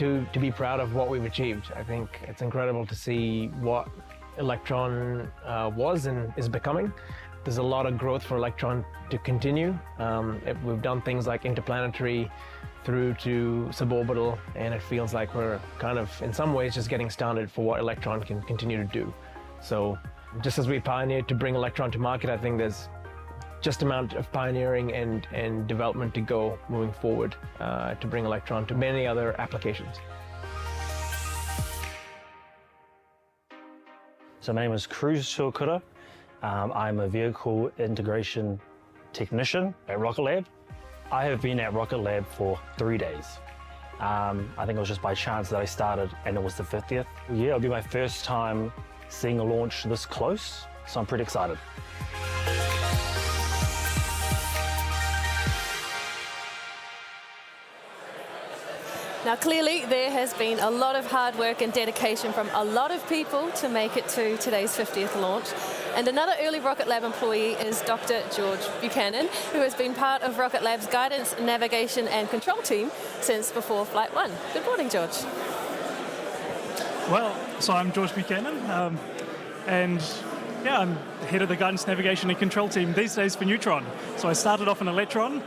to be proud of what we've achieved. I think it's incredible to see what Electron was and is becoming. There's a lot of growth for Electron to continue. We've done things like interplanetary through to suborbital, and it feels like we're kind of, in some ways, just getting started for what Electron can continue to do. So just as we pioneered to bring Electron to market, I think there's just amount of pioneering and development to go moving forward to bring Electron to many other applications. So my name is Cruz Shokura. I'm a vehicle integration technician at Rocketlab. I have been at Rocketlab for 3 days. I think it was just by chance that I started, and it was the 50th. Yeah, it'll be my first time seeing a launch this close, so I'm pretty excited. Now clearly there has been a lot of hard work and dedication from a lot of people to make it to today's 50th launch. And another early Rocketlab employee is Dr. George Buchanan, who has been part of Rocketlab's guidance, navigation and control team since before Flight 1. Good morning, George. Well, so I'm George Buchanan, and yeah, I'm head of the guidance, navigation and control team these days for Neutron. So I started off in Electron.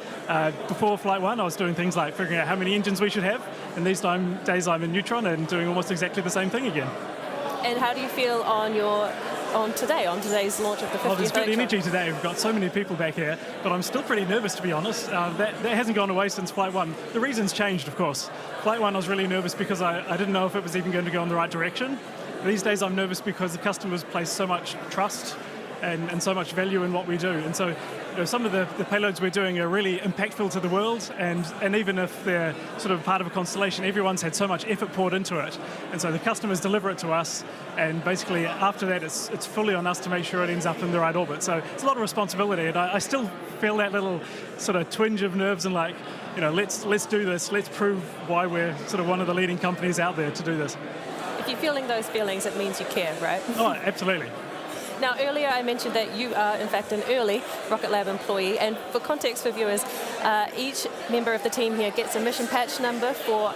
Before Flight 1, I was doing things like figuring out how many engines we should have, and these days I'm in Neutron and doing almost exactly the same thing again. And how do you feel on today's launch of the 50th? Oh, there's good Electron? energy today. We've got so many people back here, but I'm still pretty nervous, to be honest. That hasn't gone away since Flight 1. The reason's changed, of course. Flight 1, I was really nervous because I didn't know if it was even going to go in the right direction. These days I'm nervous because the customers place so much trust and so much value in what we do. And so some of the payloads we're doing are really impactful to the world, and even if they're sort of part of a constellation, everyone's had so much effort poured into it. And so the customers deliver it to us, and basically after that it's fully on us to make sure it ends up in the right orbit. So it's a lot of responsibility, and I still feel that little sort of twinge of nerves and like, let's do this, let's prove why we're sort of one of the leading companies out there to do this. If you're feeling those feelings, it means you care, right? Oh, absolutely. Now, earlier I mentioned that you are, in fact, an early Rocketlab employee, and for context for viewers, each member of the team here gets a mission patch number for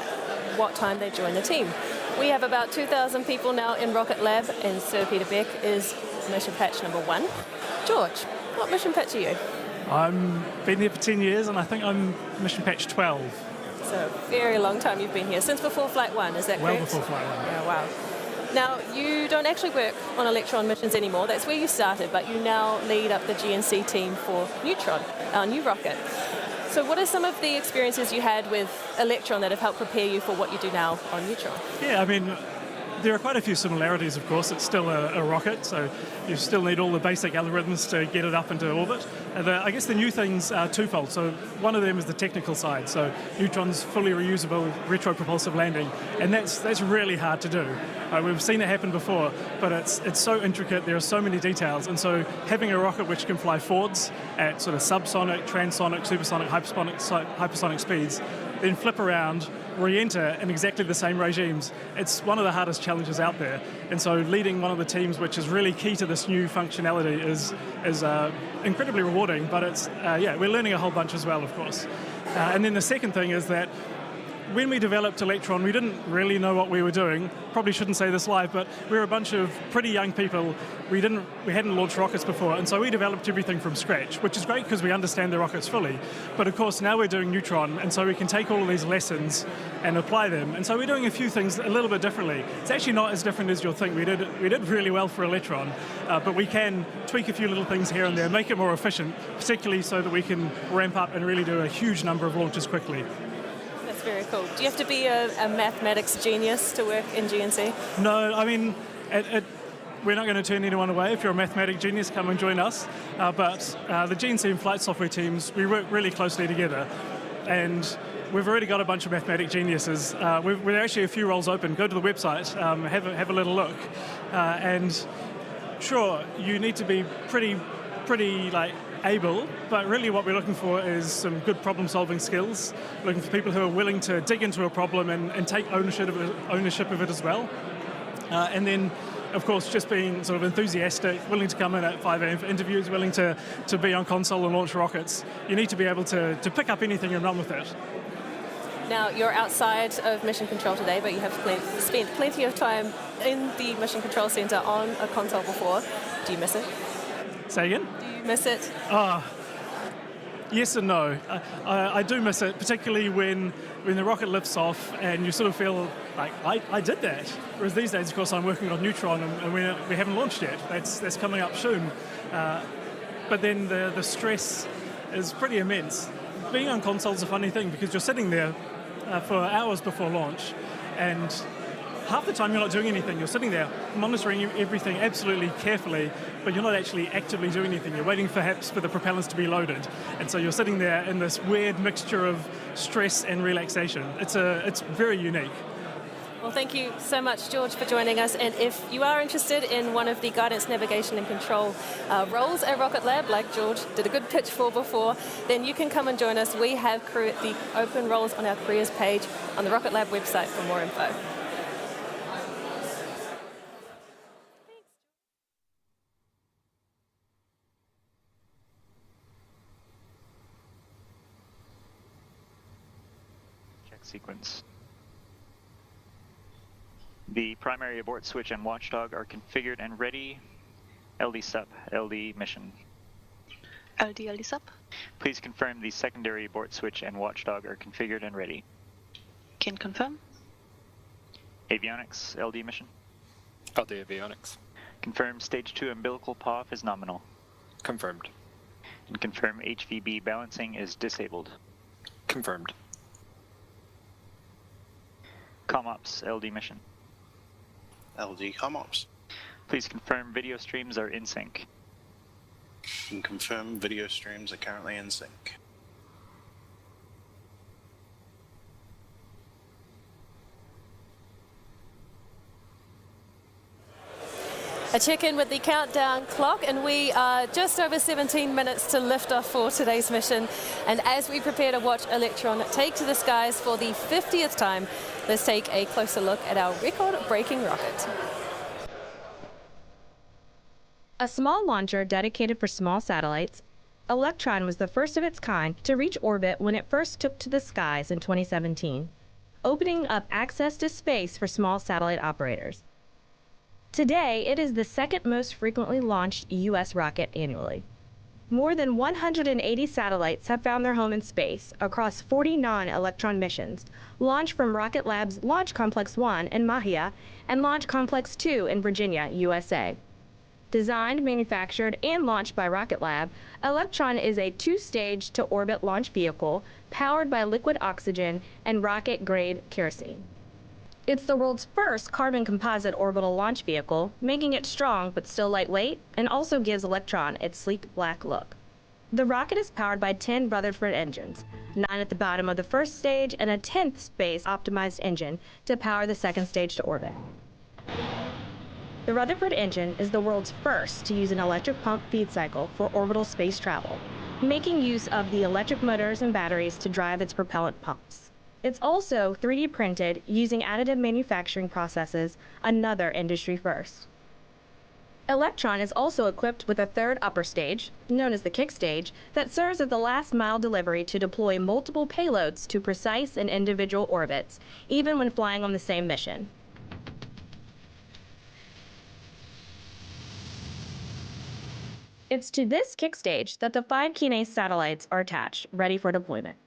what time they join the team. We have about 2,000 people now in Rocketlab, and Sir Peter Beck is mission patch number 1. George, what mission patch are you? I've been here for 10 years, and I think I'm mission patch 12. So a very long time you've been here, since before Flight 1, is that correct? Well before Flight 1. Yeah, wow. Now, you don't actually work on Electron missions anymore. That's where you started, but you now lead up the GNC team for Neutron, our new rocket. So what are some of the experiences you had with Electron that have helped prepare you for what you do now on Neutron? Yeah, I mean, there are quite a few similarities, of course. It's still a rocket, so you still need all the basic algorithms to get it up into orbit. And I guess the new things are twofold. So one of them is the technical side. So Neutron's fully reusable retropropulsive landing, and that's really hard to do. We've seen it happen before, but it's so intricate. There are so many details, and so having a rocket which can fly forwards at sort of subsonic, transonic, supersonic, hypersonic speeds, then flip around, re-enter in exactly the same regimes, it's one of the hardest challenges out there. And so leading one of the teams which is really key to this new functionality is incredibly rewarding, but it's, we're learning a whole bunch as well, of course. And then the second thing is that when we developed Electron, we didn't really know what we were doing. Probably shouldn't say this live, but we were a bunch of pretty young people. We hadn't launched rockets before, and so we developed everything from scratch, which is great because we understand the rockets fully. But of course, now we're doing Neutron, and so we can take all of these lessons and apply them. And so we're doing a few things a little bit differently. It's actually not as different as you'll think. We did really well for Electron, but we can tweak a few little things here and there, make it more efficient, particularly so that we can ramp up and really do a huge number of launches quickly. Very cool. Do you have to be a mathematics genius to work in GNC? No, I mean, we're not going to turn anyone away. If you're a mathematic genius, come and join us. But the GNC and flight software teams, we work really closely together. And we've already got a bunch of mathematic geniuses. We're actually a few roles open. Go to the website, have a little look. And sure, you need to be pretty like able, but really what we're looking for is some good problem-solving skills. We're looking for people who are willing to dig into a problem and take ownership of it as well. And then, of course, just being sort of enthusiastic, willing to come in at 5 a.m. for interviews, willing to be on console and launch rockets. You need to be able to pick up anything and run with it. Now, you're outside of Mission Control today, but you have spent plenty of time in the Mission Control Center on a console before. Do you miss it? Say again? Do you miss it? Yes and no. I do miss it, particularly when the rocket lifts off and you sort of feel like, I did that. Whereas these days, of course, I'm working on Neutron and we haven't launched yet. That's coming up soon. But then the stress is pretty immense. Being on console is a funny thing because you're sitting there for hours before launch and half the time you're not doing anything. You're sitting there monitoring everything absolutely carefully, but you're not actually actively doing anything. You're waiting perhaps for the propellants to be loaded. And so you're sitting there in this weird mixture of stress and relaxation. It's very unique. Well, thank you so much, George, for joining us. And if you are interested in one of the guidance, navigation and control roles at Rocketlab, like George did a good pitch for before, then you can come and join us. We have the open roles on our careers page on the Rocketlab website for more info. Check sequence. The primary abort switch and watchdog are configured and ready. LD SUP, LD mission. LD SUP. Please confirm the secondary abort switch and watchdog are configured and ready. Can confirm. Avionics, LD mission. LD avionics. Confirm stage 2 umbilical POF is nominal. Confirmed. And confirm HVB balancing is disabled. Confirmed. ComOps, LD mission. LD ComOps. Please confirm video streams are in sync. Can confirm video streams are currently in sync. A check-in with the countdown clock, and we are just over 17 minutes to lift off for today's mission. And as we prepare to watch Electron take to the skies for the 50th time, let's take a closer look at our record-breaking rocket. A small launcher dedicated for small satellites, Electron was the first of its kind to reach orbit when it first took to the skies in 2017, opening up access to space for small satellite operators. Today, it is the second most frequently launched U.S. rocket annually. More than 180 satellites have found their home in space across 40 non-Electron missions, launched from Rocketlab's Launch Complex 1 in Mahia and Launch Complex 2 in Virginia, USA. Designed, manufactured, and launched by Rocketlab, Electron is a two-stage to orbit launch vehicle powered by liquid oxygen and rocket-grade kerosene. It's the world's first carbon composite orbital launch vehicle, making it strong but still lightweight, and also gives Electron its sleek black look. The rocket is powered by 10 Rutherford engines, 9 at the bottom of the first stage and a 10th space-optimized engine to power the second stage to orbit. The Rutherford engine is the world's first to use an electric pump feed cycle for orbital space travel, making use of the electric motors and batteries to drive its propellant pumps. It's also 3D printed using additive manufacturing processes, another industry first. Electron is also equipped with a third upper stage, known as the kick stage, that serves as the last mile delivery to deploy multiple payloads to precise and individual orbits, even when flying on the same mission. It's to this kick stage that the 5 Kinéis satellites are attached, ready for deployment.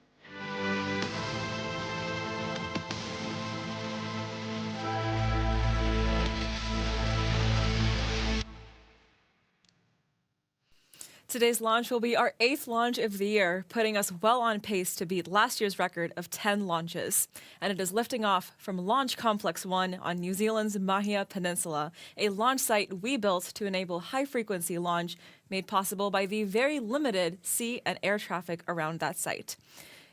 Today's launch will be our 8th launch of the year, putting us well on pace to beat last year's record of 10 launches. And it is lifting off from Launch Complex 1 on New Zealand's Mahia Peninsula, a launch site we built to enable high-frequency launch made possible by the very limited sea and air traffic around that site.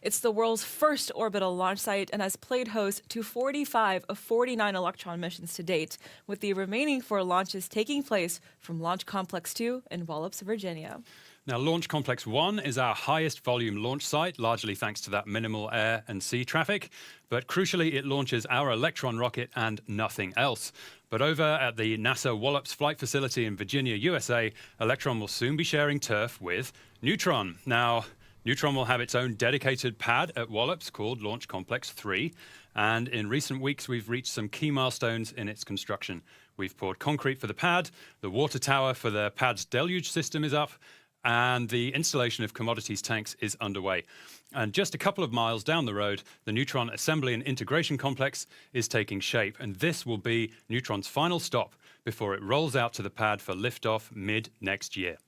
It's the world's first orbital launch site and has played host to 45 of 49 Electron missions to date, with the remaining 4 launches taking place from Launch Complex 2 in Wallops, Virginia. Now, Launch Complex 1 is our highest volume launch site, largely thanks to that minimal air and sea traffic. But crucially, it launches our Electron rocket and nothing else. But over at the NASA Wallops Flight Facility in Virginia, USA, Electron will soon be sharing turf with Neutron. Now, Neutron will have its own dedicated pad at Wallops called Launch Complex 3, and in recent weeks we've reached some key milestones in its construction. We've poured concrete for the pad, the water tower for the pad's deluge system is up, and the installation of commodities tanks is underway. And just a couple of miles down the road, the Neutron Assembly and Integration Complex is taking shape, and this will be Neutron's final stop before it rolls out to the pad for liftoff mid-next year.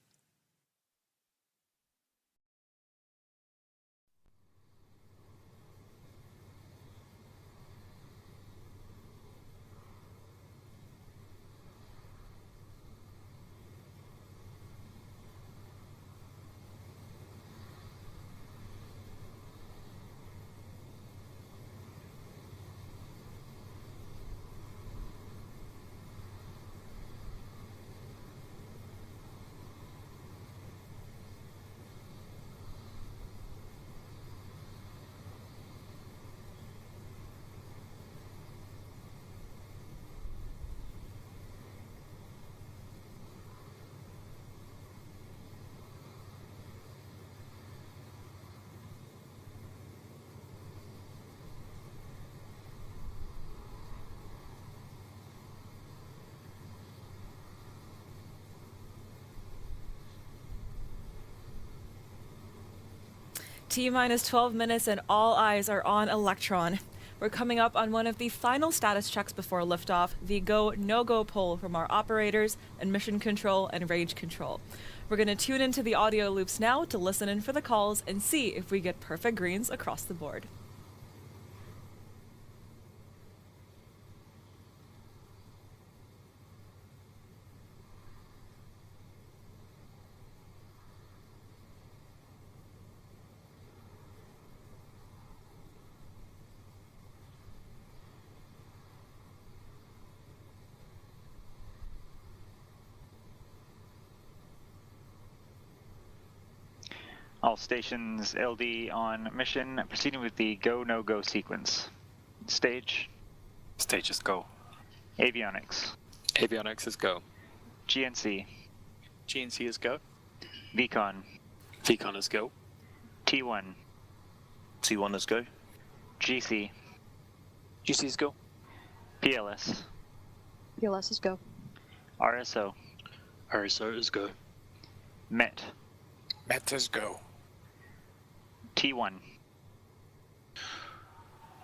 T-minus 12 minutes and all eyes are on Electron. We're coming up on one of the final status checks before liftoff, the go, no-go poll from our operators and mission control and range control. We're going to tune into the audio loops now to listen in for the calls and see if we get perfect greens across the board. All stations LD on mission, proceeding with the go, no-go sequence. Stage. Stage is go. Avionics. Avionics is go. GNC. GNC is go. VCon. VCon is go. T1. T1 is go. GC. GC is go. PLS. PLS is go. RSO. RSO is go. MET. MET is go. T1.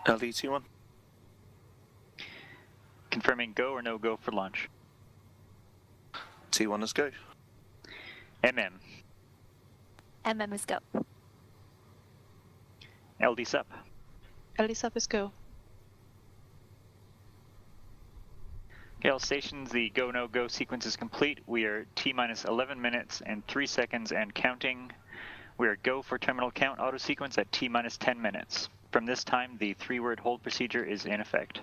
LD-T1. Confirming go or no go for launch. T1 is go. MM. MM is go. LD sup. LD sub is go. Okay, all stations, the go, no go sequence is complete. We are T-minus 11 minutes and 3 seconds and counting. We are go for terminal count auto sequence at T-minus 10 minutes. From this time, the 3-word hold procedure is in effect.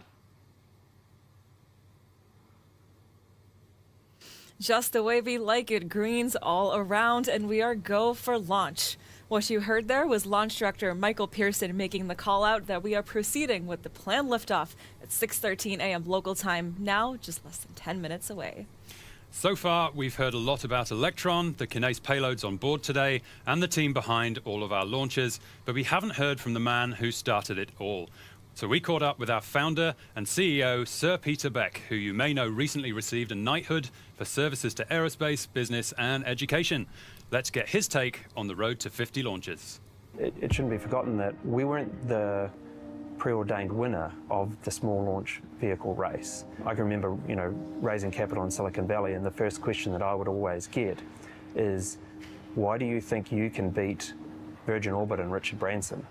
Just the way we like it, greens all around, and we are go for launch. What you heard there was Launch Director Michael Pearson making the call out that we are proceeding with the planned liftoff at 6:13 a.m. local time, now just less than 10 minutes away. So far, we've heard a lot about Electron, the Kinéis payloads on board today, and the team behind all of our launches, but we haven't heard from the man who started it all. So we caught up with our founder and CEO, Sir Peter Beck, who you may know recently received a knighthood for services to aerospace, business, and education. Let's get his take on the road to 50 launches. It shouldn't be forgotten that we weren't the preordained winner of the small launch vehicle race. I can remember, raising capital in Silicon Valley, and the first question that I would always get is, why do you think you can beat Virgin Orbit and Richard Branson?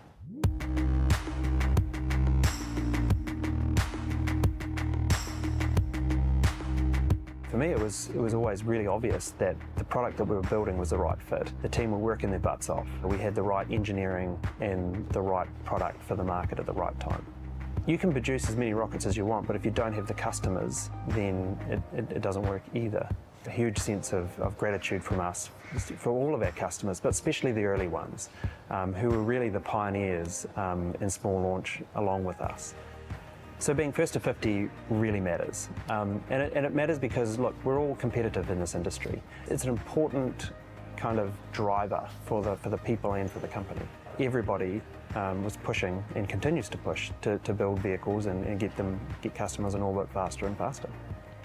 For me, it was always really obvious that the product that we were building was the right fit. The team were working their butts off. We had the right engineering and the right product for the market at the right time. You can produce as many rockets as you want, but if you don't have the customers, then it doesn't work either. A huge sense of gratitude from us, for all of our customers, but especially the early ones, who were really the pioneers in small launch along with us. So being first to 50 really matters. And it matters because, look, we're all competitive in this industry. It's an important kind of driver for the people and for the company. Everybody was pushing and continues to push to build vehicles and get customers in orbit faster and faster.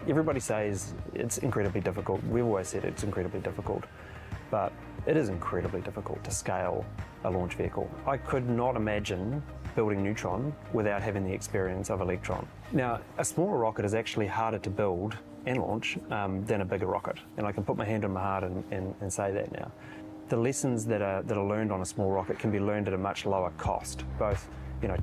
Everybody says it's incredibly difficult. We've always said it's incredibly difficult, but it is incredibly difficult to scale a launch vehicle. I could not imagine building Neutron without having the experience of Electron. Now, a smaller rocket is actually harder to build and launch than a bigger rocket, and I can put my hand on my heart and say that now. The lessons that are learned on a small rocket can be learned at a much lower cost, both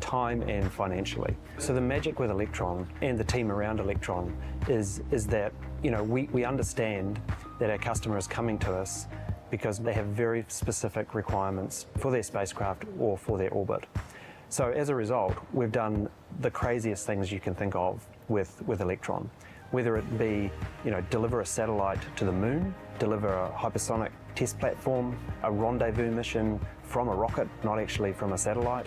time and financially. So the magic with Electron and the team around Electron is that we understand that our customer is coming to us because they have very specific requirements for their spacecraft or for their orbit. So as a result, we've done the craziest things you can think of with Electron, whether it be deliver a satellite to the moon, deliver a hypersonic test platform, a rendezvous mission from a rocket, not actually from a satellite.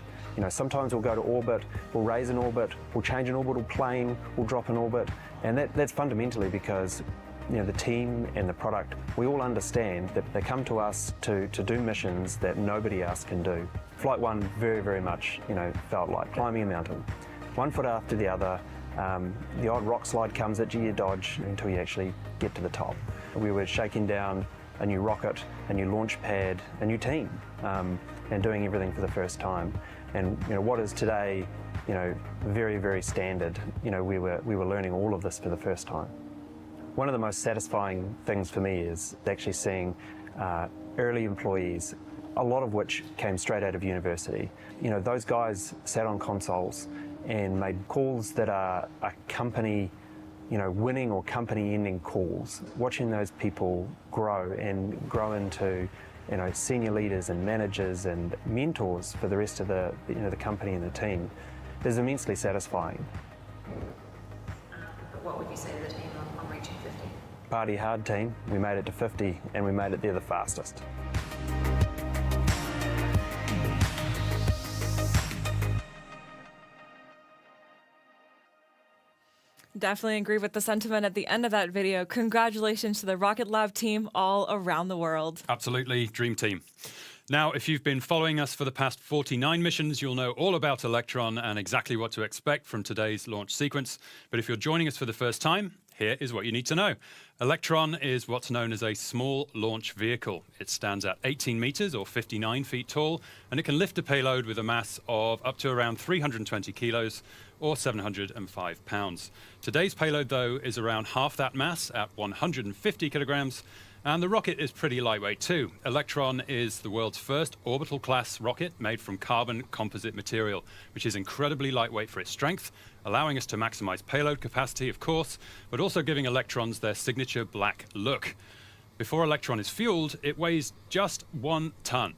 Sometimes we'll go to orbit, we'll raise an orbit, we'll change an orbital plane, we'll drop an orbit, and that's fundamentally because the team and the product, we all understand that they come to us to do missions that nobody else can do. Flight 1 very, very much felt like climbing a mountain, one foot after the other. The odd rock slide comes at you, you dodge until you actually get to the top. We were shaking down a new rocket, a new launch pad, a new team, and doing everything for the first time. And what is today, very, very standard, we were learning all of this for the first time. One of the most satisfying things for me is actually seeing early employees, a lot of which came straight out of university. Those guys sat on consoles and made calls that are company, winning or company-ending calls. Watching those people grow into, senior leaders and managers and mentors for the rest of the company and the team is immensely satisfying. What would you say to the team on reaching 50? Party hard team. We made it to 50 and we made it there the fastest. Definitely agree with the sentiment at the end of that video. Congratulations to the Rocketlab team all around the world. Absolutely, dream team. Now, if you've been following us for the past 49 missions, you'll know all about Electron and exactly what to expect from today's launch sequence. But if you're joining us for the first time, here is what you need to know. Electron is what's known as a small launch vehicle. It stands at 18 meters or 59 feet tall, and it can lift a payload with a mass of up to around 320 kilos or 705 pounds. Today's payload, though, is around half that mass at 150 kilograms, and the rocket is pretty lightweight too. Electron is the world's first orbital class rocket made from carbon composite material, which is incredibly lightweight for its strength, allowing us to maximize payload capacity, of course, but also giving Electrons their signature black look. Before Electron is fueled, it weighs just 1 ton.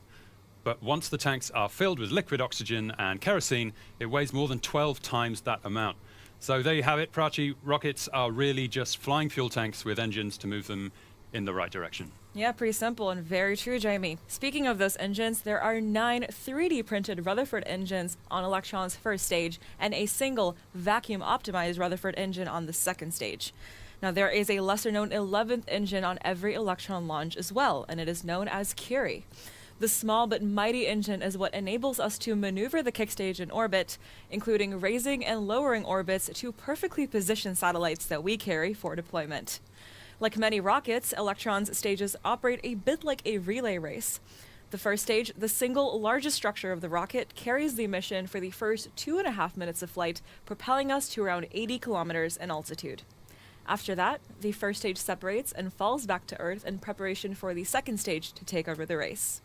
But once the tanks are filled with liquid oxygen and kerosene, it weighs more than 12 times that amount. So there you have it, Prachi. Rockets are really just flying fuel tanks with engines to move them in the right direction. Yeah, pretty simple and very true, Jamie. Speaking of those engines, there are 9 3D printed Rutherford engines on Electron's first stage and a single vacuum optimized Rutherford engine on the second stage. Now, there is a lesser known 11th engine on every Electron launch as well, and it is known as Curie. The small but mighty engine is what enables us to maneuver the kick stage in orbit, including raising and lowering orbits to perfectly position satellites that we carry for deployment. Like many rockets, Electron's stages operate a bit like a relay race. The first stage, the single largest structure of the rocket, carries the mission for the first 2.5 minutes of flight, propelling us to around 80 kilometers in altitude. After that, the first stage separates and falls back to Earth in preparation for the second stage to take over the race.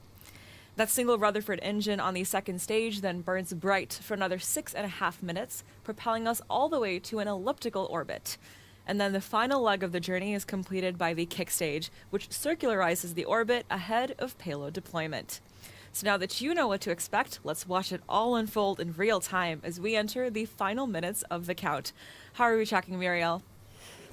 That single Rutherford engine on the second stage then burns bright for another 6.5 minutes, propelling us all the way to an elliptical orbit. And then the final leg of the journey is completed by the kick stage, which circularizes the orbit ahead of payload deployment. So now that you know what to expect, let's watch it all unfold in real time as we enter the final minutes of the count. How are we tracking, Muriel?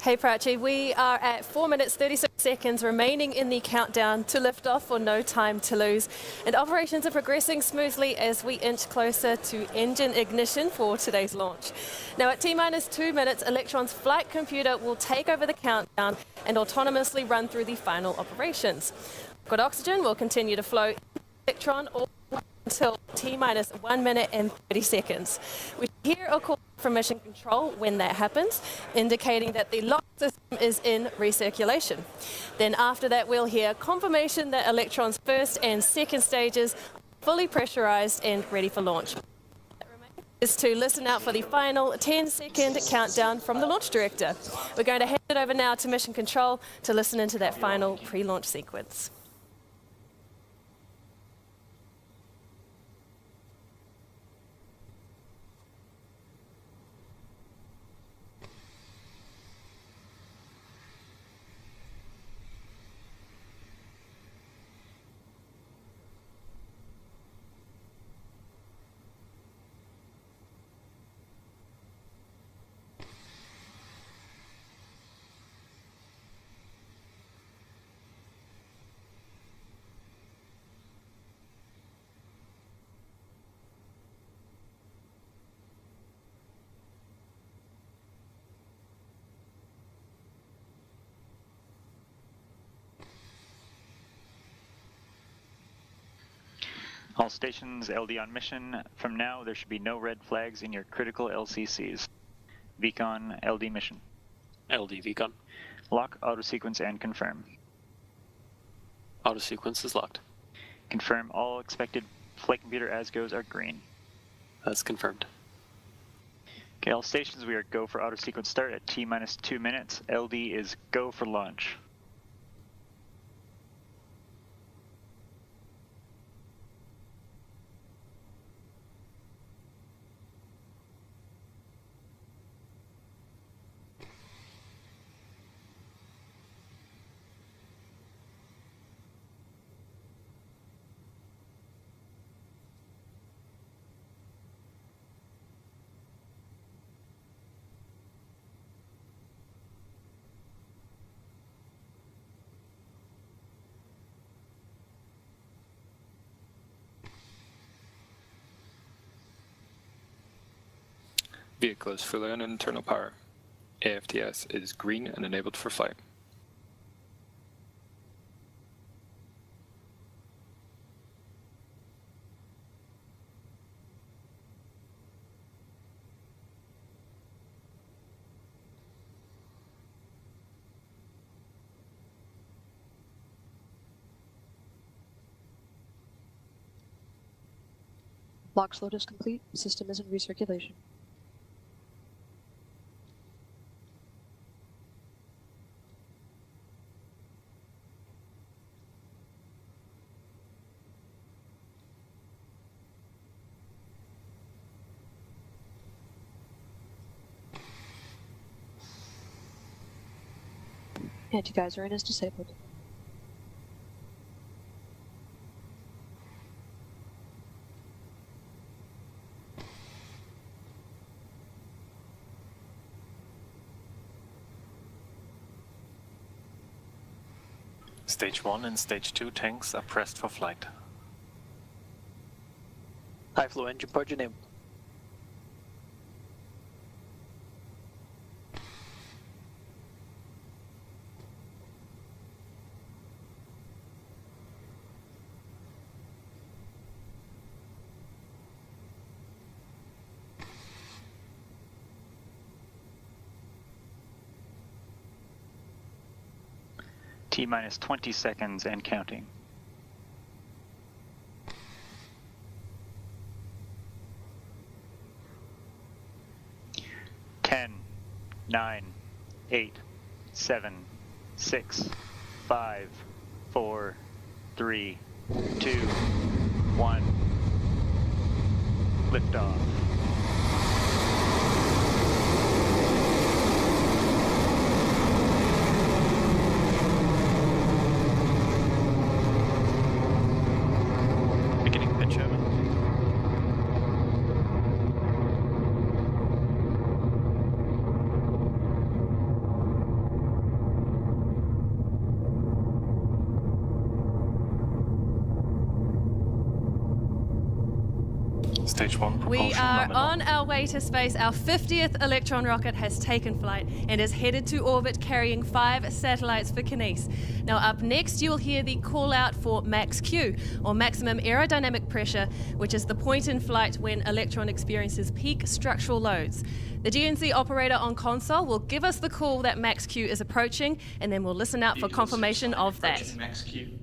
Hey Prachi, we are at 4 minutes 36 seconds remaining in the countdown to liftoff for No Time to Lose. And operations are progressing smoothly as we inch closer to engine ignition for today's launch. Now at T-minus 2 minutes, Electron's flight computer will take over the countdown and autonomously run through the final operations. Liquid oxygen will continue to flow Electron all until T-minus 1 minute and 30 seconds. We hear a call from mission control when that happens, indicating that the lock system is in recirculation. Then after that, we'll hear confirmation that Electron's first and second stages are fully pressurized and ready for launch. Is to listen out for the final 10-second countdown from the launch director. We're going to hand it over now to mission control to listen into that final pre-launch sequence. All stations LD on mission. From now, there should be no red flags in your critical LCCs. VCON LD mission. LD VCON. Lock auto sequence and confirm. Auto sequence is locked. Confirm all expected flight computer as-goes are green. That's confirmed. Okay, all stations, we are go for auto sequence start at T-minus 2 minutes. LD is go for launch. Vehicle is fully on internal power. AFTS is green and enabled for flight. Box load is complete. System is in recirculation. Anti-geyser in is disabled. Stage 1 and Stage 2 tanks are pressed for flight. High flow engine purge enabled. T-minus 20 seconds and counting. Ten, 9, 8, 7, 6, 5, 4, 3, 2, 1. Liftoff. Stage 1 propulsion We are nominal. on our way to space. Our 50th Electron rocket has taken flight and is headed to orbit carrying 5 satellites for Kine. Now up next you'll hear the call out for max Q, or maximum aerodynamic pressure, which is the point in flight when Electron experiences peak structural loads. The GNC operator on console will give us the call that max Q is approaching, and then we'll listen out for confirmation of that. Max Q.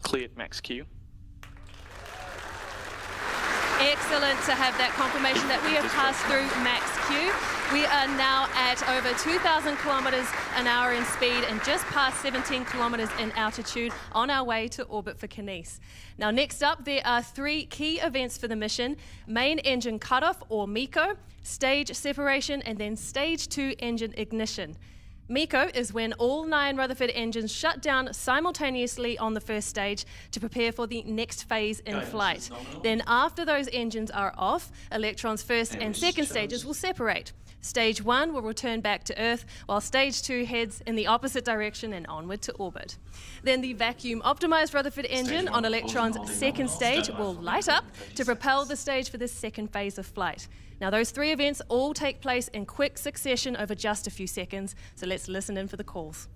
Cleared max Q. Excellent to have that confirmation that we have passed through max Q. We are now at over 2,000 kilometers an hour in speed and just past 17 kilometers in altitude on our way to orbit for Kine. Now next up, there are 3 key events for the mission: main engine cutoff, or MECO, stage separation, and then stage 2 engine ignition. MECO is when all 9 Rutherford engines shut down simultaneously on the first stage to prepare for the next phase in flight. Then after those engines are off, Electron's first and second stages will separate. Stage 1 will return back to Earth, while stage 2 heads in the opposite direction and onward to orbit. Then the vacuum-optimized Rutherford engine on Electron's second stage will light up to propel the stage for this second phase of flight. Now those 3 events all take place in quick succession over just a few seconds, so let's listen in for the calls.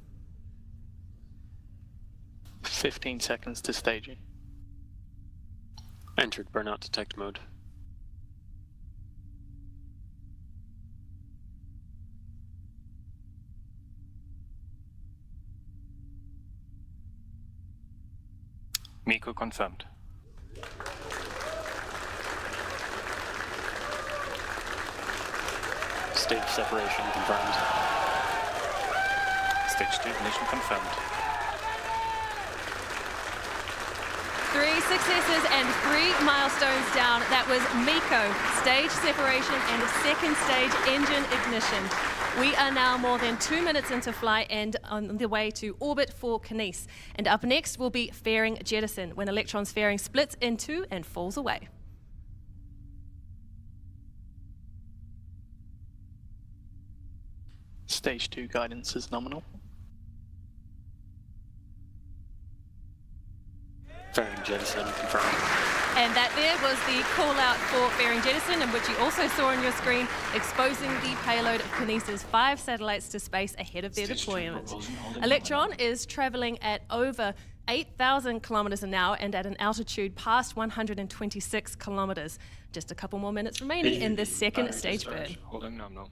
15 seconds to staging. Entered burnout detect mode. MECO confirmed. Stage separation confirmed. Stage 2 ignition confirmed. 3 successes and 3 milestones down. That was MECO, stage separation, and second stage engine ignition. We are now more than 2 minutes into flight and on the way to orbit for Kine. And up next will be fairing jettison, when Electron's fairing splits in 2 and falls away. Stage 2 guidance is nominal. Fairing jettison confirmed. And that there was the call out for fairing jettison, in which you also saw on your screen, exposing the payload of Kine's 5 satellites to space ahead of their deployment. Electron is traveling at over 8,000 kilometers an hour and at an altitude past 126 kilometers. Just a couple more minutes remaining in this second stage burn. Holding nominal.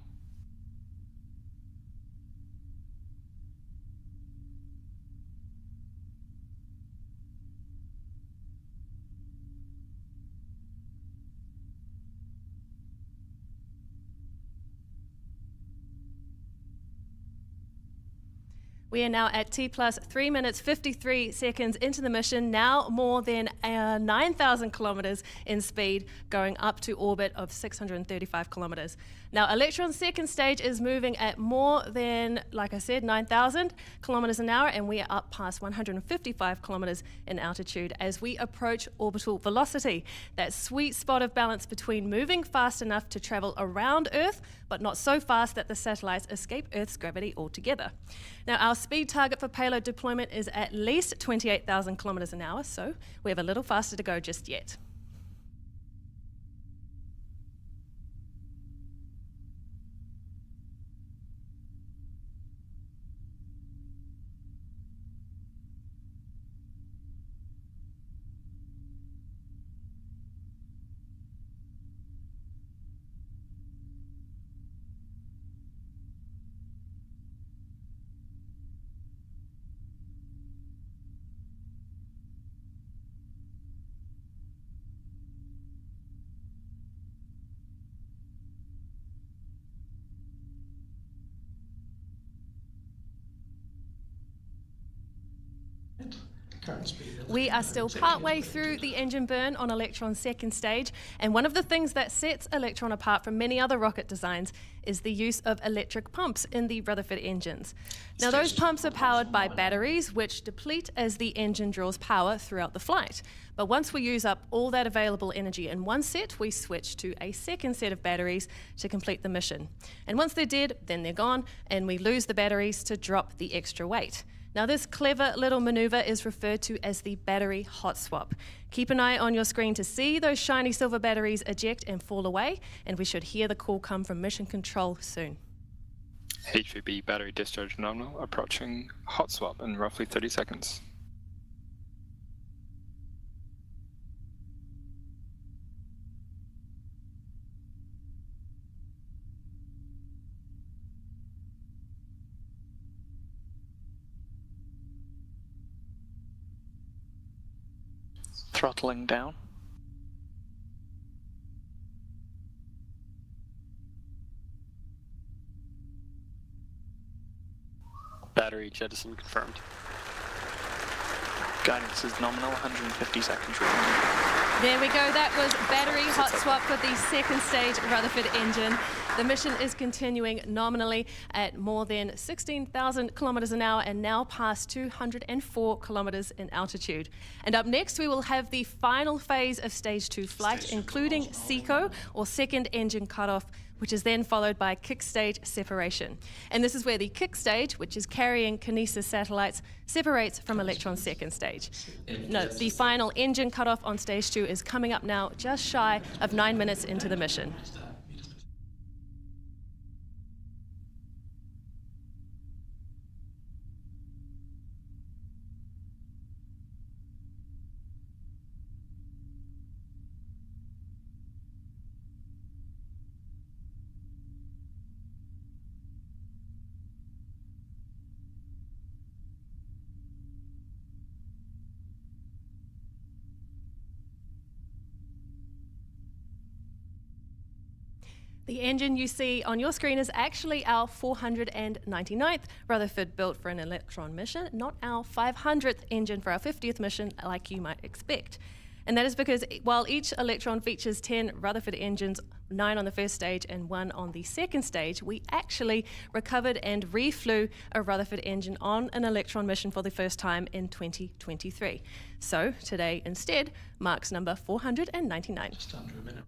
We are now at T plus 3 minutes 53 seconds into the mission, now more than 9,000 kilometers in speed, going up to orbit of 635 kilometers. Now, Electron's second stage is moving at more than, like I said, 9,000 kilometers an hour, and we are up past 155 kilometers in altitude as we approach orbital velocity. That sweet spot of balance between moving fast enough to travel around Earth, but not so fast that the satellites escape Earth's gravity altogether. Now, our speed target for payload deployment is at least 28,000 kilometers an hour, so we have a little faster to go just yet. We are still partway through the engine burn on Electron's second stage, and one of the things that sets Electron apart from many other rocket designs is the use of electric pumps in the Rutherford engines. Now, those pumps are powered by batteries, which deplete as the engine draws power throughout the flight. But once we use up all that available energy in one set, we switch to a second set of batteries to complete the mission. And once they're dead, then they're gone, and we lose the batteries to drop the extra weight. Now, this clever little maneuver is referred to as the battery hot swap. Keep an eye on your screen to see those shiny silver batteries eject and fall away, and we should hear the call come from Mission Control soon. HVB battery discharge nominal, approaching hot swap in roughly 30 seconds. Throttling down. Battery jettison confirmed. Guidance is nominal, 150 seconds remaining. There we go. That was battery hot swap for the second stage Rutherford engine. The mission is continuing nominally at more than 16,000 kilometers an hour and now past 204 kilometers in altitude. And up next, we will have the final phase of stage 2 flight, including SECO, or second engine cutoff, which is then followed by kick stage separation. And this is where the kick stage, which is carrying Kinesis satellites, separates from Electron's second stage. No, the final engine cutoff on stage 2 is coming up now, just shy of 9 minutes into the mission. The engine you see on your screen is actually our 499th Rutherford built for an Electron mission, not our 500th engine for our 50th mission like you might expect. And that is because while each Electron features 10 Rutherford engines, 9 on the first stage and 1 on the second stage, we actually recovered and reflew a Rutherford engine on an Electron mission for the first time in 2023. So today instead marks number 499. Just under a minute.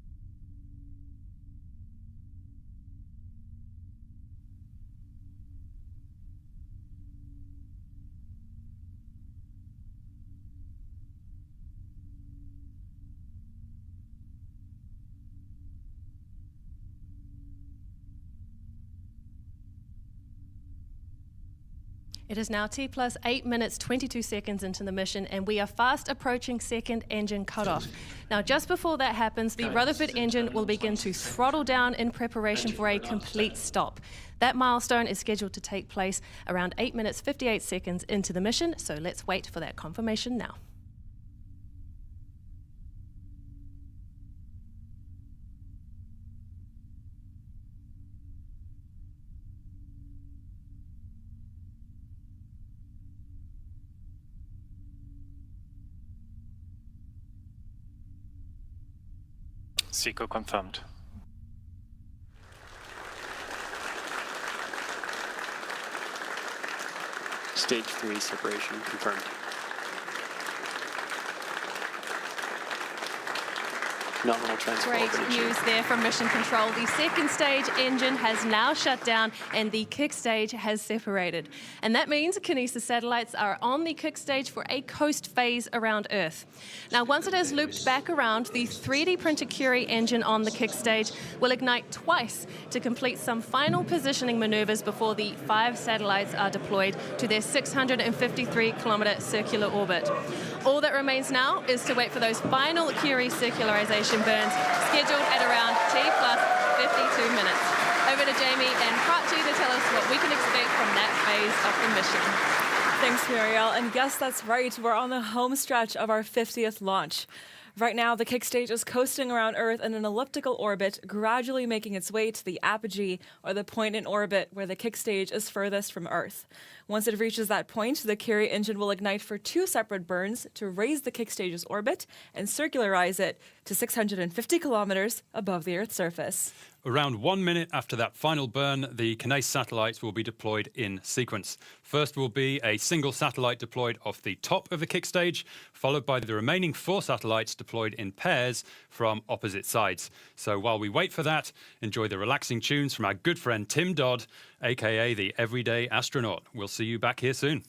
It is now T plus 8 minutes, 22 seconds into the mission, and we are fast approaching second engine cutoff. Now, just before that happens, the Rutherford engine will begin to throttle down in preparation for a complete stop. That milestone is scheduled to take place around 8 minutes, 58 seconds into the mission, so let's wait for that confirmation now. SECO confirmed. Stage 3 separation confirmed. Nominal transfer. Great news there from Mission Control. The second stage engine has now shut down and the kick stage has separated. And that means Kinesis satellites are on the kick stage for a coast phase around Earth. Now, once it has looped back around, the 3D printed Curie engine on the kick stage will ignite twice to complete some final positioning maneuvers before the 5 satellites are deployed to their 653-kilometer circular orbit. All that remains now is to wait for those final Curie circularization burns scheduled at around T plus 52 minutes. Over to Jamie and Prachi to tell us what we can expect from that phase of the mission. Thanks, Muriel. And yes, that's right. We're on the home stretch of our 50th launch. Right now, the kick stage is coasting around Earth in an elliptical orbit, gradually making its way to the apogee, or the point in orbit where the kick stage is furthest from Earth. Once it reaches that point, the Curie engine will ignite for 2 separate burns to raise the kick stage's orbit and circularize it to 650 kilometers above the Earth's surface. Around 1 minute after that final burn, the CNES satellites will be deployed in sequence. First will be a single satellite deployed off the top of the kick stage, followed by the remaining 4 satellites deployed in pairs from opposite sides. So while we wait for that, enjoy the relaxing tunes from our good friend Tim Dodd, aka the Everyday Astronaut. We'll see you back here soon.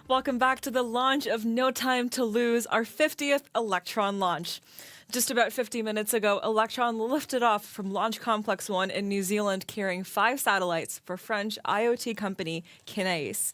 Welcome back to the launch of No Time to Lose, our 50th Electron launch. Just about 50 minutes ago, Electron lifted off from Launch Complex 1 in New Zealand, carrying 5 satellites for French IoT company Kinéis.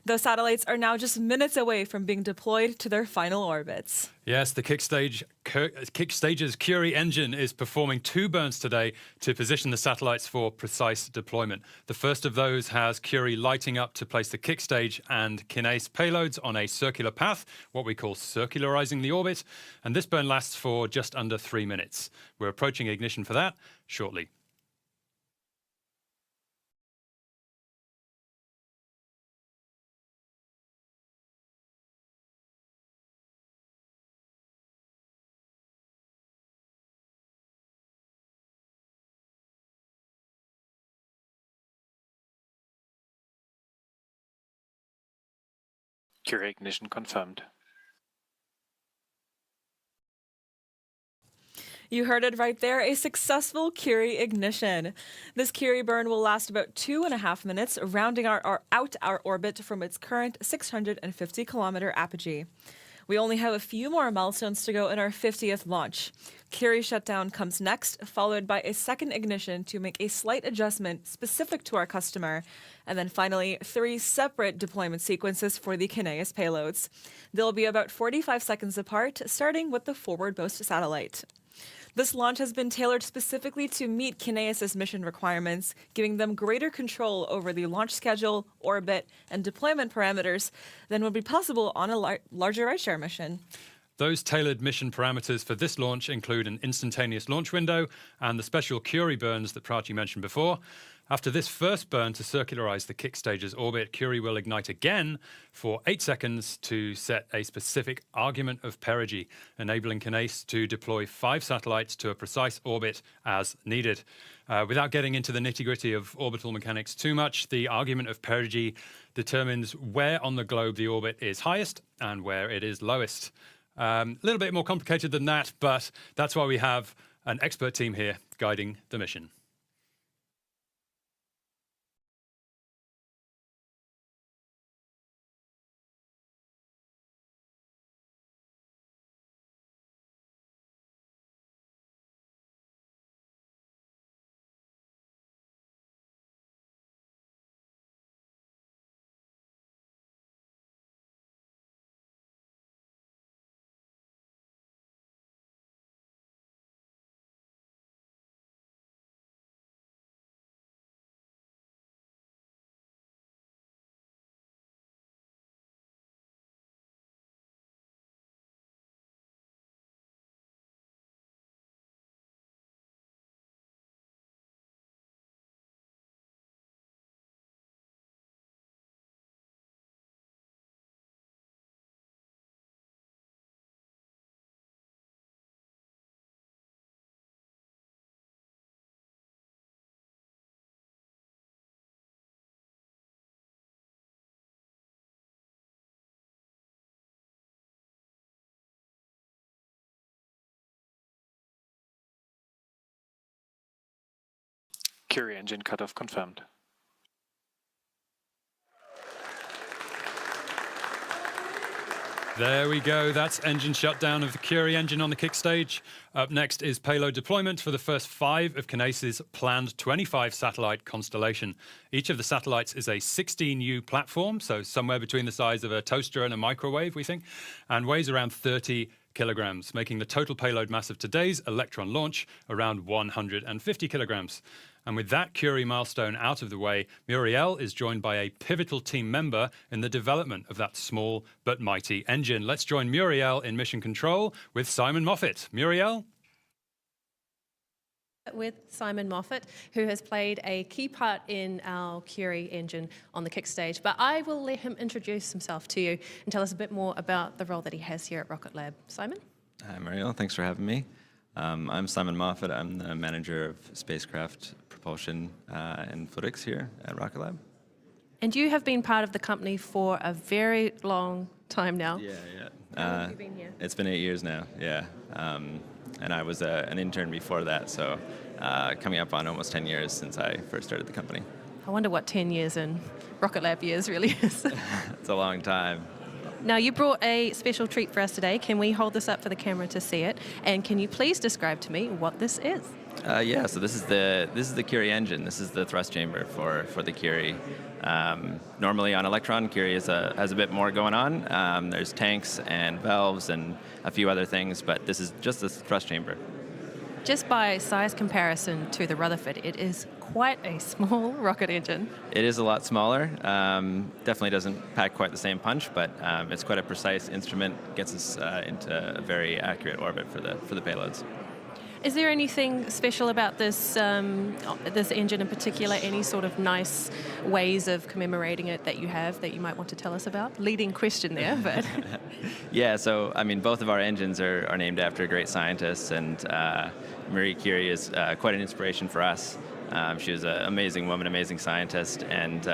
Those satellites are now just minutes away from being deployed to their final orbits. Yes, the Kickstage's Curie engine is performing 2 burns today to position the satellites for precise deployment. The first of those has Curie lighting up to place the Kickstage and Kinéis payloads on a circular path, what we call circularizing the orbit, and this burn lasts for just under 3 minutes. We're approaching ignition for that shortly. Curie ignition confirmed. You heard it right there, a successful Curie ignition. This Curie burn will last about 2.5 minutes, rounding out our orbit from its current 650-kilometer apogee. We only have a few more milestones to go in our 50th launch. Curie shutdown comes next, followed by a second ignition to make a slight adjustment specific to our customer, and then finally 3 separate deployment sequences for the Kinéis payloads. They'll be about 45 seconds apart, starting with the forward-most satellite. This launch has been tailored specifically to meet Kinéis' mission requirements, giving them greater control over the launch schedule, orbit, and deployment parameters than would be possible on a larger rideshare mission. Those tailored mission parameters for this launch include an instantaneous launch window and the special Curie burns that Prachi mentioned before. After this first burn to circularize the Kickstage's orbit, Curie will ignite again for 8 seconds to set a specific argument of perigee, enabling Kinéis to deploy 5 satellites to a precise orbit as needed. Without getting into the nitty-gritty of orbital mechanics too much, the argument of perigee determines where on the globe the orbit is highest and where it is lowest. A little bit more complicated than that, but that's why we have an expert team here guiding the mission. Curie engine cutoff confirmed. There we go. That's engine shutdown of the Curie engine on the Kickstage. Up next is payload deployment for the first 5 of Kinéis' planned 25 satellite constellation. Each of the satellites is a 16U platform, so somewhere between the size of a toaster and a microwave, we think, and weighs around 30 kilograms, making the total payload mass of today's Electron launch around 150 kilograms. And with that Curie milestone out of the way, Muriel is joined by a pivotal team member in the development of that small but mighty engine. Let's join Muriel in mission control with Simon Moffat. Muriel? With Simon Moffat, who has played a key part in our Curie engine on the Kickstage. But I will let him introduce himself to you and tell us a bit more about the role that he has here at Rocketlab. Simon? Hi, Muriel. Thanks for having me. I'm Simon Moffat. I'm the manager of spacecraft propulsion and physics here at Rocketlab. And you have been part of the company for a very long time now. Yeah. How long have you been here? It's been 8 years now, yeah. And I was an intern before that, so coming up on almost 10 years since I first started the company. I wonder what 10 years in Rocketlab years really is. It's a long time. Now, you brought a special treat for us today. Can we hold this up for the camera to see it? And can you please describe to me what this is? Yeah, so this is the Curie engine. This is the thrust chamber for the Curie. Normally on Electron, Curie has a bit more going on. There's tanks and valves and a few other things, but this is just the thrust chamber. Just by size comparison to the Rutherford, it is quite a small rocket engine. It is a lot smaller. Definitely doesn't pack quite the same punch, but it's quite a precise instrument. Gets us into a very accurate orbit for the payloads. Is there anything special about this this engine in particular? Any sort of nice ways of commemorating it that you have that you might want to tell us about? Leading question there, but yeah. So I mean, both of our engines are named after great scientists, and Marie Curie is quite an inspiration for us. She was an amazing woman, amazing scientist, and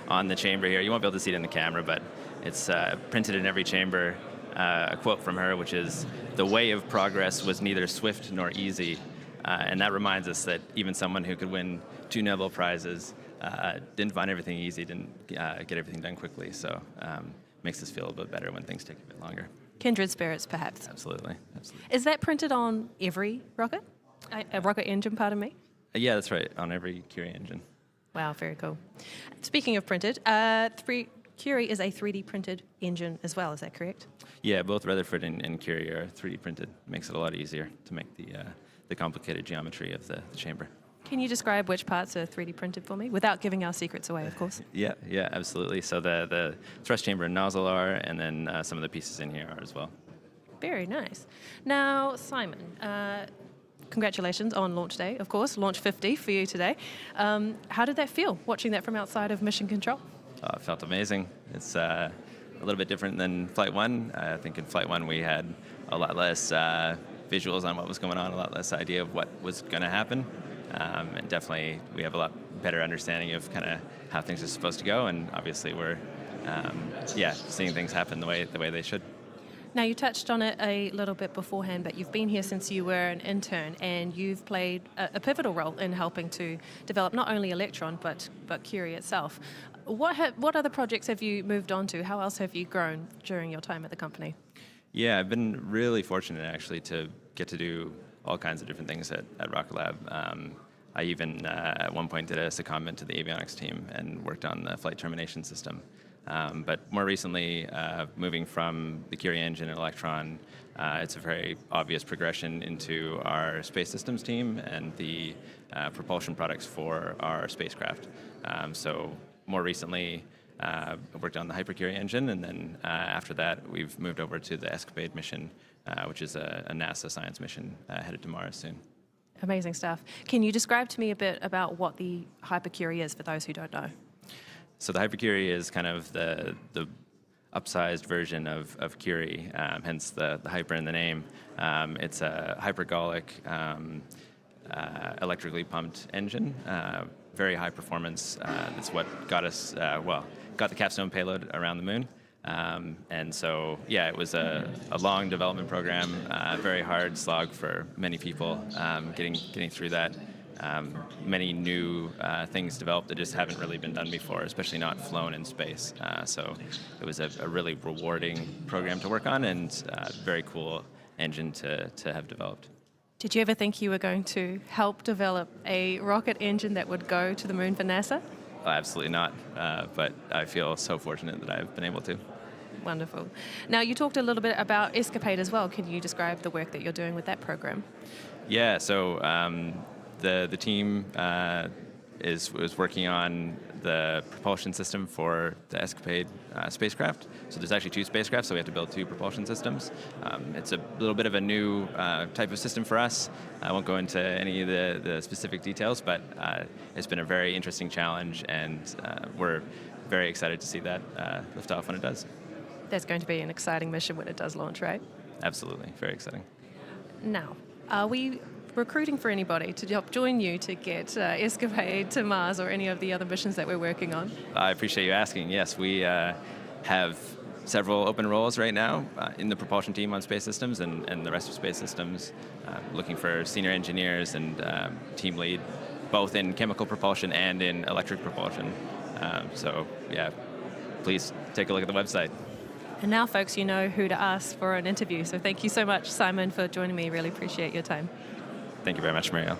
on the chamber here, you won't be able to see it in the camera, but it's printed in every chamber. A quote from her, which is, "The way of progress was neither swift nor easy," and that reminds us that even someone who could win 2 Nobel Prizes didn't find everything easy, didn't get everything done quickly, so makes us feel a little bit better when things take a bit longer. Kindred spirits, perhaps. Absolutely. Is that printed on every rocket? A rocket engine, pardon me? Yeah, that's right, on every Curie engine. Wow, very cool. Speaking of printed, Curie is a 3D printed engine as well, is that correct? Yeah, both Rutherford and Curie are 3D printed. Makes it a lot easier to make the complicated geometry of the chamber. Can you describe which parts are 3D printed for me, without giving our secrets away, of course? Yeah, absolutely. So the thrust chamber and nozzle are, and then some of the pieces in here are as well. Very nice. Now, Simon, congratulations on launch day, of course, launch 50 for you today. How did that feel, watching that from outside of mission control? Oh, it felt amazing. It's a little bit different than Flight 1. I think in Flight 1 we had a lot less visuals on what was going on, a lot less idea of what was going to happen. And definitely we have a lot better understanding of kind of how things are supposed to go, and obviously we're seeing things happen the way they should. Now, you touched on it a little bit beforehand, but you've been here since you were an intern, and you've played a pivotal role in helping to develop not only Electron, but Curie itself. What other projects have you moved on to? How else have you grown during your time at the company? Yeah, I've been really fortunate, actually, to get to do all kinds of different things at Rocketlab. I even, at one point, did a secondment to the avionics team and worked on the flight termination system. But more recently, moving from the Curie engine and Electron, it's a very obvious progression into our space systems team and the propulsion products for our spacecraft. So more recently, I worked on the Hypercurie engine, and then after that, we've moved over to the Escapade mission, which is a NASA science mission headed to Mars soon. Amazing stuff. Can you describe to me a bit about what the Hypercurie is for those who don't know? So the Hypercurie is kind of the upsized version of Curie, hence the hyper in the name. It's a hypergolic, electrically pumped engine, very high performance. That's what got us, got the capstone payload around the moon. And so, yeah, it was a long development program, very hard slog for many people, getting through that. Many new things developed that just haven't really been done before, especially not flown in space. So it was a really rewarding program to work on, and very cool engine to have developed. Did you ever think you were going to help develop a rocket engine that would go to the moon for NASA? Oh, absolutely not, but I feel so fortunate that I've been able to. Wonderful. Now, you talked a little bit about Escapade as well. Can you describe the work that you're doing with that program? Yeah, so the team was working on the propulsion system for the Escapade spacecraft. So there's actually 2 spacecrafts, so we have to build 2 propulsion systems. It's a little bit of a new type of system for us. I won't go into any of the specific details, but it's been a very interesting challenge, and we're very excited to see that lift off when it does. That's going to be an exciting mission when it does launch, right? Absolutely, very exciting. Now, are we recruiting for anybody to help join you to get Escapade to Mars or any of the other missions that we're working on? I appreciate you asking. Yes, we have several open roles right now in the propulsion team on Space Systems and the rest of Space Systems, looking for senior engineers and team lead both in chemical propulsion and in electric propulsion. So yeah, please take a look at the website. And now, folks, you know who to ask for an interview. So thank you so much, Simon, for joining me. Really appreciate your time. Thank you very much, Marielle.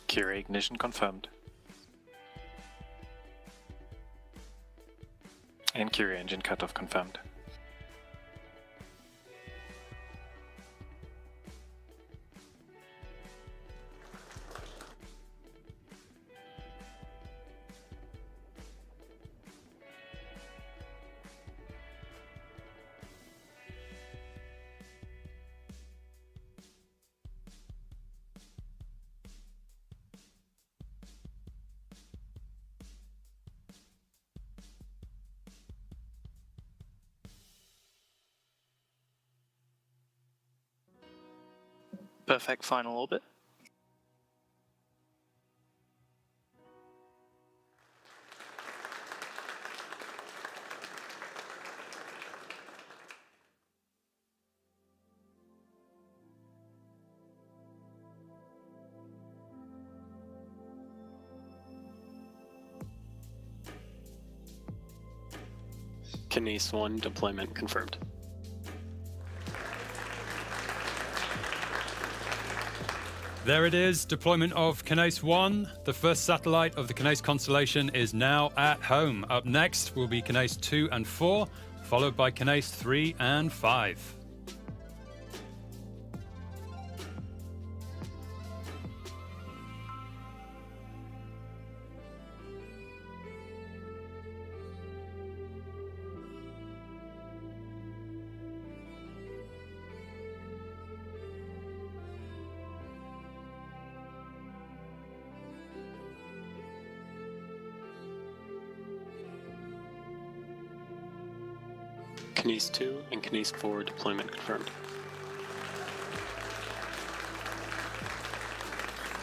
Curie ignition confirmed. And Curie engine cutoff confirmed. Perfect final orbit. CNES 1 deployment confirmed. There it is, deployment of CNES 1. The first satellite of the CNES constellation is now at home. Up next will be CNES 2 and 4, followed by CNES 3 and 5. CNES 2 and CNES 4 deployment confirmed.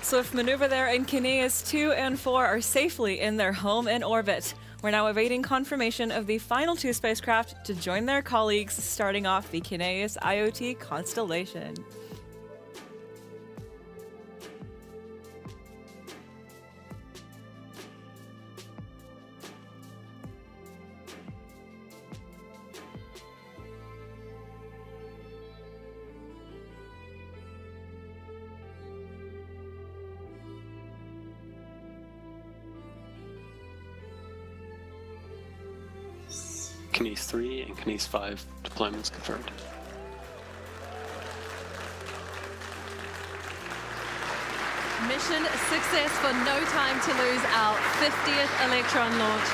Swift maneuver there, and CNES 2 and 4 are safely in their home in orbit. We're now awaiting confirmation of the final 2 spacecraft to join their colleagues, starting off the Kinéis IoT constellation. CNES 3 and CNES 5 deployments confirmed. Mission success for No Time to Lose, our 50th Electron launch.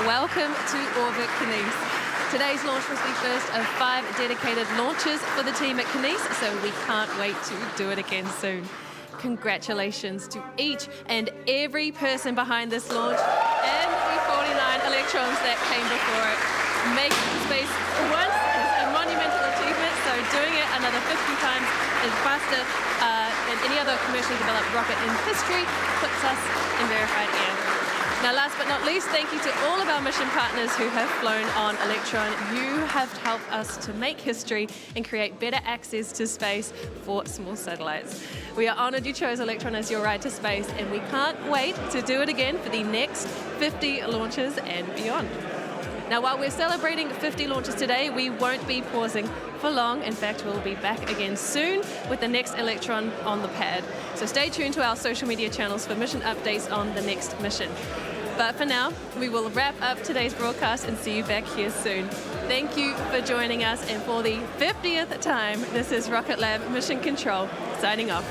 Welcome to orbit, Kine. Today's launch was the first of 5 dedicated launches for the team at Kine, so we can't wait to do it again soon. Congratulations to each and every person behind this launch and the 49 Electrons that came before it. Making space once is a monumental achievement, so doing it another 50 times is faster than any other commercially developed rocket in history puts us in verified air. Now, last but not least, thank you to all of our mission partners who have flown on Electron. You have helped us to make history and create better access to space for small satellites. We are honored you chose Electron as your ride to space, and we can't wait to do it again for the next 50 launches and beyond. Now, while we're celebrating 50 launches today, we won't be pausing for long. In fact, we'll be back again soon with the next Electron on the pad. So stay tuned to our social media channels for mission updates on the next mission. But for now, we will wrap up today's broadcast and see you back here soon. Thank you for joining us, and for the 50th time, this is Rocketlab Mission Control signing off.